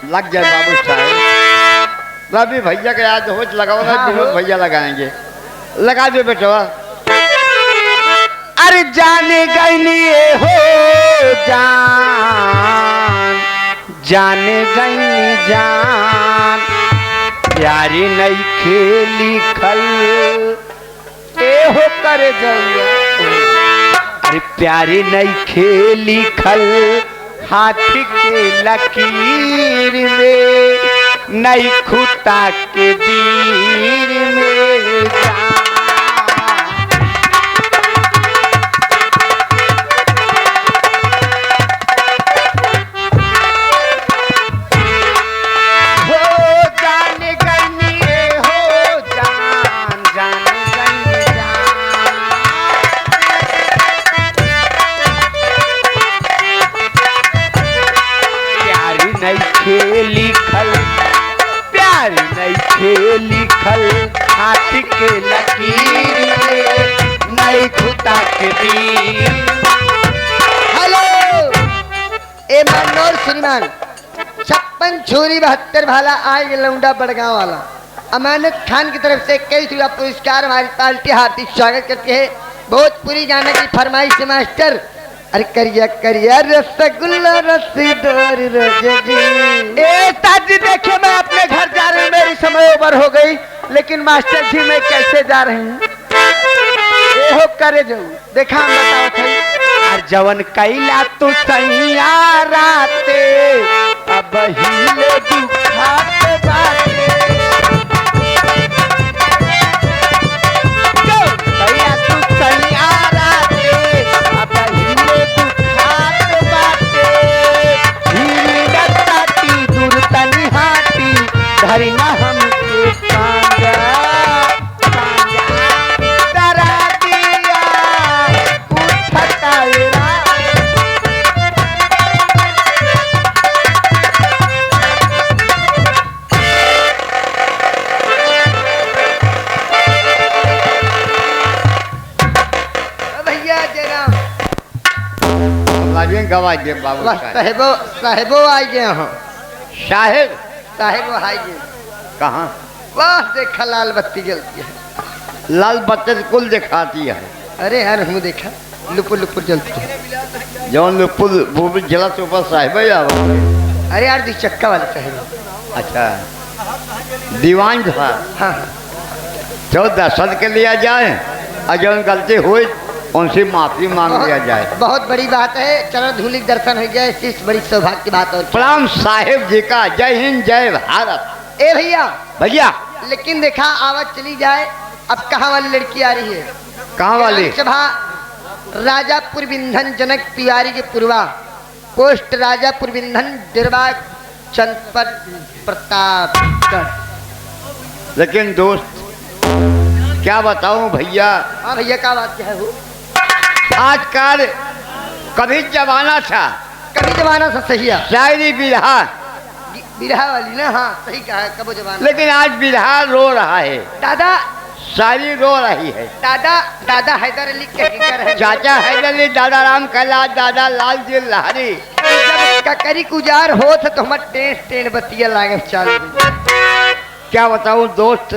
लग जाए बाबू साहब। रवि भैया के याद हो लगाओ ना। विनोद भैया लगाएंगे। लगा दो बेटवा। अरे जाने गई हो जान, जाने गई जान, प्यारी नहीं खेली खल ए हो कर जाऊंगा। अरे प्यारी नहीं खेली खल हाथी के लकीर में, नहीं खुता के दीर में जान। खेली खल प्यार नहीं खेली खल हाथी के लकीर में, नहीं खुदा के दीर। हेलो ए मनोर श्रीमान 56 छोरी 72 भाला आए लौंडा बड़गांव वाला अमानत खान की तरफ से 21 रुपया पुरस्कार हमारी पार्टी हार्दिक स्वागत करती है। भोजपुरी गाने की फरमाइश से मास्टर। अरे करिया करिया रसगुल्ला रसदार रजनी। ए ताजी देखिए मैं अपने घर जा रही हूँ, मेरी समय ओवर हो गई, लेकिन मास्टर जी मैं कैसे जा रही हूँ ए हो करे जाऊँ। देखा हम बताओ थे और जवन कैला तो सैया राते अब हिले दुखात बाते। कैला तू सैया राते अब हिले दुखात बाते, हिले दत्ताती दूर तनी हाटी धरी ना हमके पांजा डरा दिया उठता रा। भैया जयराम लाजिए गवा दे बाबू साहब। साहेबो साहेबो आ गए हो। साहेब साहेबो आ गए। कहाँ? वाह देखा लाल बत्ती जलती है। लाल बत्ती कुल दिखाती है। अरे यार हम देखा लुपुर लुपुर जलती है। जौन पुल भूमि जिला से ऊपर साहिब है या अरे यार 2 चक्का वाले साहेब। अच्छा दीवान था। हाँ 14 सद के लिया जाए और जौन गलती हुई उनसे माफी मांग लिया जाए। बहुत बड़ी बात है। चरण धूलिक दर्शन हो जाए इस बड़ी सौभाग्य की बात। और प्रणाम साहिब जी का। जय हिंद जय भारत। ए भैया भैया लेकिन देखा आवाज चली जाए अब कहाँ वाली लड़की आ रही है? कहाँ वाली? सभा राजापुर बिंधन जनक तिवारी के पूर्वा पोस्ट राजापुर बिंधन दिरबा चंदपत प्रतापगढ़। लेकिन दोस्त क्या बताऊं भैया, हाँ भैया क्या बात क्या है वो? आजकल कभी जमाना था कभी जमाना सा सही है। शायरी बिरहा बिरहा वाली ना। हाँ सही कहा है कबो जमाना। लेकिन आज बिरहा रो रहा है, दादा शायरी रो रही है। दादा दादा हैदर अली के हिंगर है। चाचा हैदर अली, दादा राम कैलाश, दादा लाल जी लहरी। जब ककरी गुजार हो तो हम टेन बतिया लागे चालू। क्या बताऊं दोस्त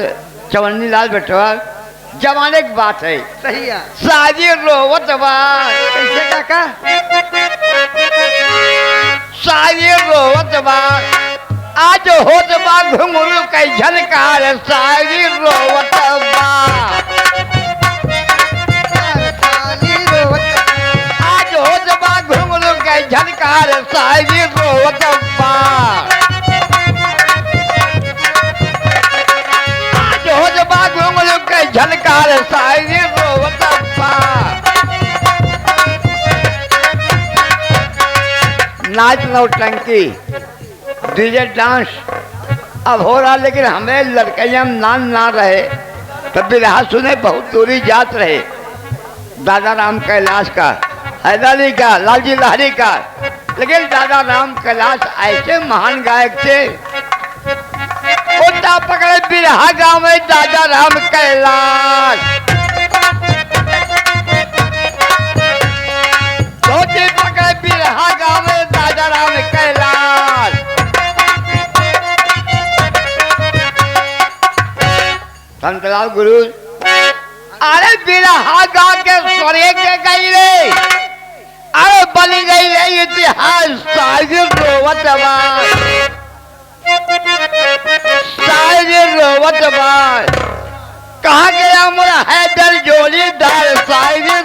चवन्नी लाल बेटवा, जमाने की बात है। सही है। शादी रोवत बा कैसे काका? शादी रोवत बा आज होत बा घुंगरू कई झनकार। शादी रोवत बा आज होत बा घुंगरू कई झनकार। शादी रोवत बा आज होत बा घुंगरू कई झनकार। शादी रोवत बा। नाच नौटंकी डीजे डांस अब हो रहा, लेकिन हमें लड़कियां नान ना रहे तो बिरहा सुने बहुत दूरी जात रहे। दादा राम कैलाश का, हैदर अली का, लालजी लहरी का। लेकिन दादा राम कैलाश ऐसे महान गायक थे। उल्टा पकड़े बिरहा गाँव में दादा राम कैलाश। पकड़े बिरहा गाँव में दादा राम कैलाश। संतलाल गुरु अरे बिरहा गा के स्वर्ग के गई रे, अरे बली गई रे इतिहास साजिद रोवत बार, साजिद रोवत बार। कहाँ गया मोरा हैदर जोलीदार साजिद